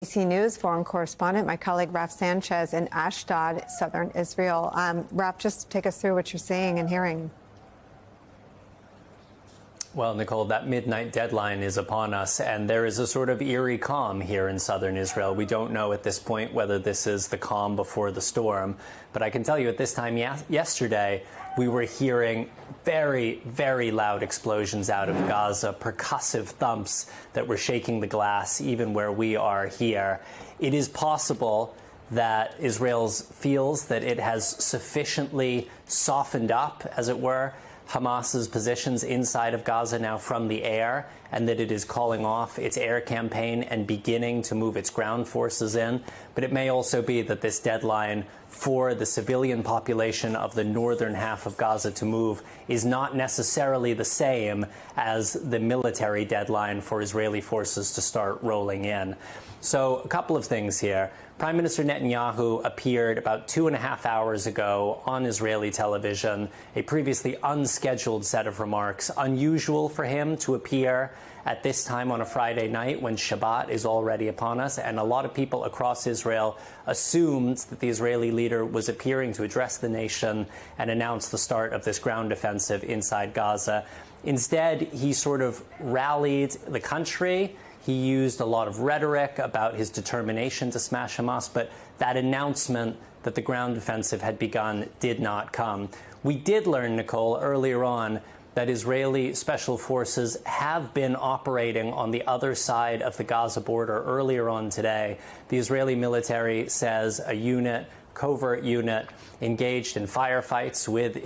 ABC News foreign correspondent, my colleague Raf Sanchez in Ashdod, southern Israel. Raf, just take us through what you're seeing and hearing. Well, Nicole, that midnight deadline is upon us, and there is a sort of eerie calm here in southern Israel. We don't know at this point whether this is the calm before the storm, but I can tell you at this time yesterday, we were hearing very, very loud explosions out of Gaza, percussive thumps that were shaking the glass even where we are here. It is possible that Israel feels that it has sufficiently softened up, as it were, Hamas's positions inside of Gaza now from the air, and that it is calling off its air campaign and beginning to move its ground forces in. But it may also be that this deadline for the civilian population of the northern half of Gaza to move is not necessarily the same as the military deadline for Israeli forces to start rolling in. So a couple of things here. Prime Minister Netanyahu appeared about 2.5 hours ago on Israeli television, a previously unscheduled set of remarks. Unusual for him to appear at this time on a Friday night when Shabbat is already upon us, and a lot of people across Israel assumed that the Israeli leader was appearing to address the nation and announce the start of this ground offensive inside Gaza. Instead, he sort of rallied the country. He used a lot of rhetoric about his determination to smash Hamas, but that announcement that the ground offensive had begun did not come. We did learn, Nicole, earlier on that Israeli special forces have been operating on the other side of the Gaza border earlier on today. The Israeli military says a covert unit engaged in firefights with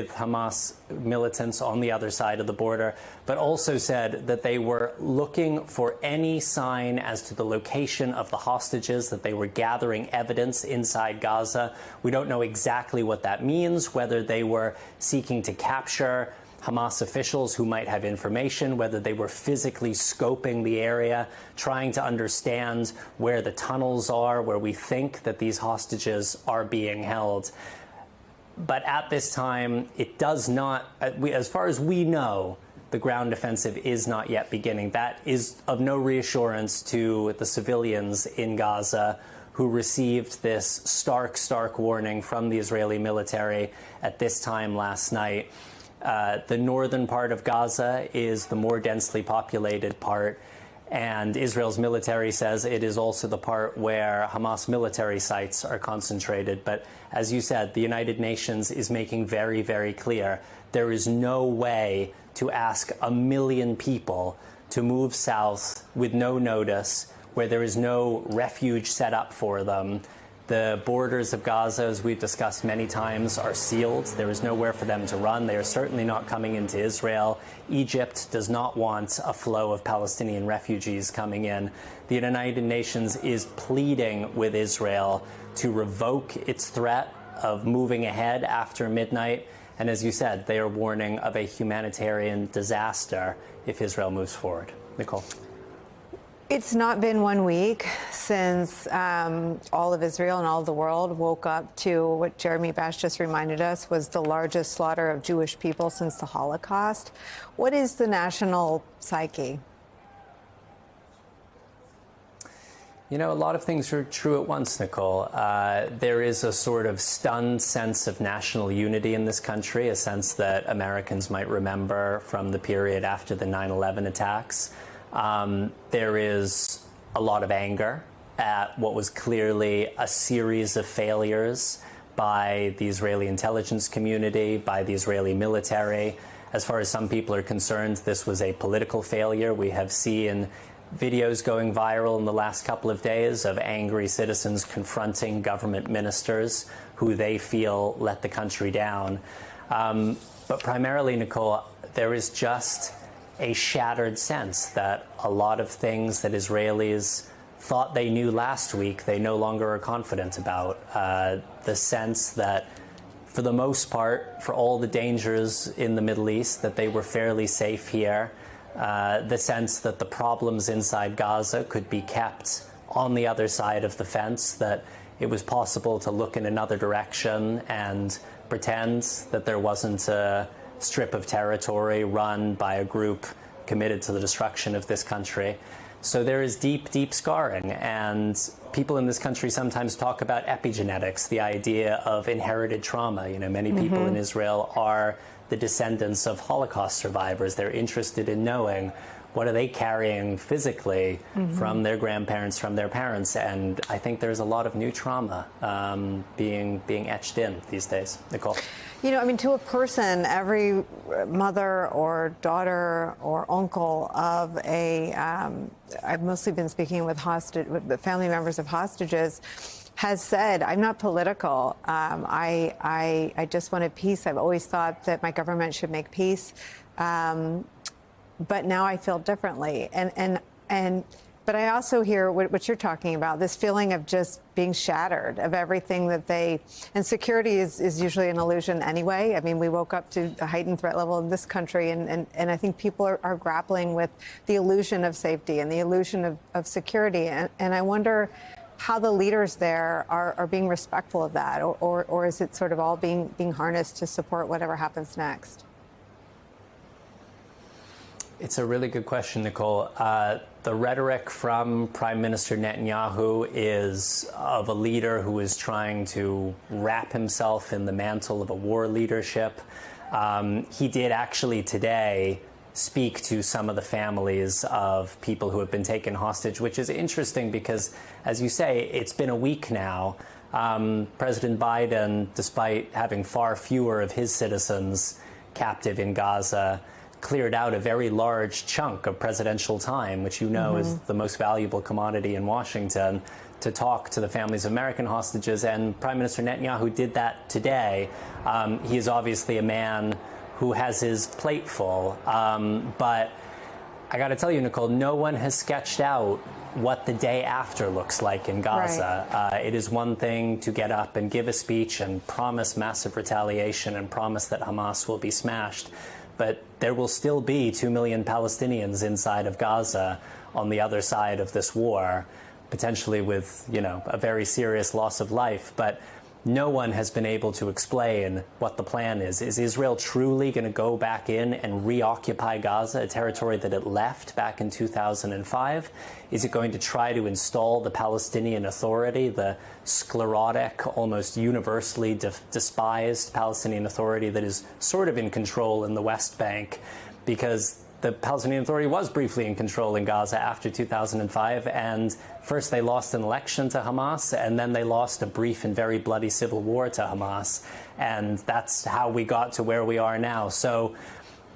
Hamas militants on the other side of the border, but also said that they were looking for any sign as to the location of the hostages, that they were gathering evidence inside Gaza. We don't know exactly what that means, whether they were seeking to capture Hamas officials who might have information, whether they were physically scoping the area, trying to understand where the tunnels are, where we think that these hostages are being held. But at this time, it does not, as far as we know, the ground offensive is not yet beginning. That is of no reassurance to the civilians in Gaza who received this stark warning from the Israeli military at this time last night. The northern part of Gaza is the more densely populated part, and Israel's military says it is also the part where Hamas military sites are concentrated. But as you said, the United Nations is making very, very clear there is no way to ask 1 million people to move south with no notice, where there is no refuge set up for them. The borders of Gaza, as we've discussed many times, are sealed. There is nowhere for them to run. They are certainly not coming into Israel. Egypt does not want a flow of Palestinian refugees coming in. The United Nations is pleading with Israel to revoke its threat of moving ahead after midnight. And as you said, they are warning of a humanitarian disaster if Israel moves forward. Nicole. It's not been 1 week since all of Israel and all of the world woke up to what Jeremy Bash just reminded us was the largest slaughter of Jewish people since the Holocaust. What is the national psyche? You know, a lot of things are true at once, Nicole. There is a sort of stunned sense of national unity in this country, a sense that Americans might remember from the period after the 9/11 attacks. There is a lot of anger at what was clearly a series of failures by the Israeli intelligence community, by the Israeli military. As far as some people are concerned, this was a political failure. We have seen videos going viral in the last couple of days of angry citizens confronting government ministers who they feel let the country down. But primarily, Nicole, there is just a shattered sense that a lot of things that Israelis thought they knew last week, they no longer are confident about. The sense that, for the most part, for all the dangers in the Middle East, that they were fairly safe here. The sense that the problems inside Gaza could be kept on the other side of the fence, that it was possible to look in another direction and pretend that there wasn't a strip of territory run by a group committed to the destruction of this country. So there is deep, deep scarring, and people in this country sometimes talk about epigenetics, the idea of inherited trauma. You know, many people in Israel are the descendants of Holocaust survivors. They're interested in knowing what are they carrying physically from their grandparents, from their parents, and I think there's a lot of new trauma being etched in these days. Nicole? You know, I mean, to a person, every mother or daughter or uncle of a, I've mostly been speaking with with family members of hostages, has said, I'm not political. I just wanted peace. I've always thought that my government should make peace. But now I feel differently. But I also hear what you're talking about, this feeling of just being shattered, of everything that and security is usually an illusion anyway. I mean, we woke up to a heightened threat level in this country, and I think people are grappling with the illusion of safety and the illusion of security. And I wonder how the leaders there are being respectful of that, or is it sort of all being harnessed to support whatever happens next? It's a really good question, Nicole. The rhetoric from Prime Minister Netanyahu is of a leader who is trying to wrap himself in the mantle of a war leadership. He did actually today speak to some of the families of people who have been taken hostage, which is interesting because, as you say, it's been a week now. President Biden, despite having far fewer of his citizens captive in Gaza, cleared out a very large chunk of presidential time, which you know is the most valuable commodity in Washington, to talk to the families of American hostages. And Prime Minister Netanyahu did that today. He is obviously a man who has his plate full. But I got to tell you, Nicole, no one has sketched out what the day after looks like in Gaza. Right. It is one thing to get up and give a speech and promise massive retaliation and promise that Hamas will be smashed. But there will still be 2 million Palestinians inside of Gaza on the other side of this war, potentially with, you know, a very serious loss of life. But no one has been able to explain what the plan is. Is Israel truly going to go back in and reoccupy Gaza, a territory that it left back in 2005? Is it going to try to install the Palestinian Authority, the sclerotic, almost universally despised Palestinian Authority that is sort of in control in the West Bank? Because the Palestinian Authority was briefly in control in Gaza after 2005, and first they lost an election to Hamas, and then they lost a brief and very bloody civil war to Hamas, and that's how we got to where we are now. So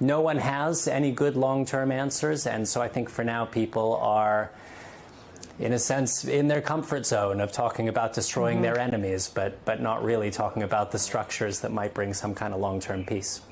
no one has any good long-term answers, and so I think for now people are, in a sense, in their comfort zone of talking about destroying their enemies, but not really talking about the structures that might bring some kind of long-term peace.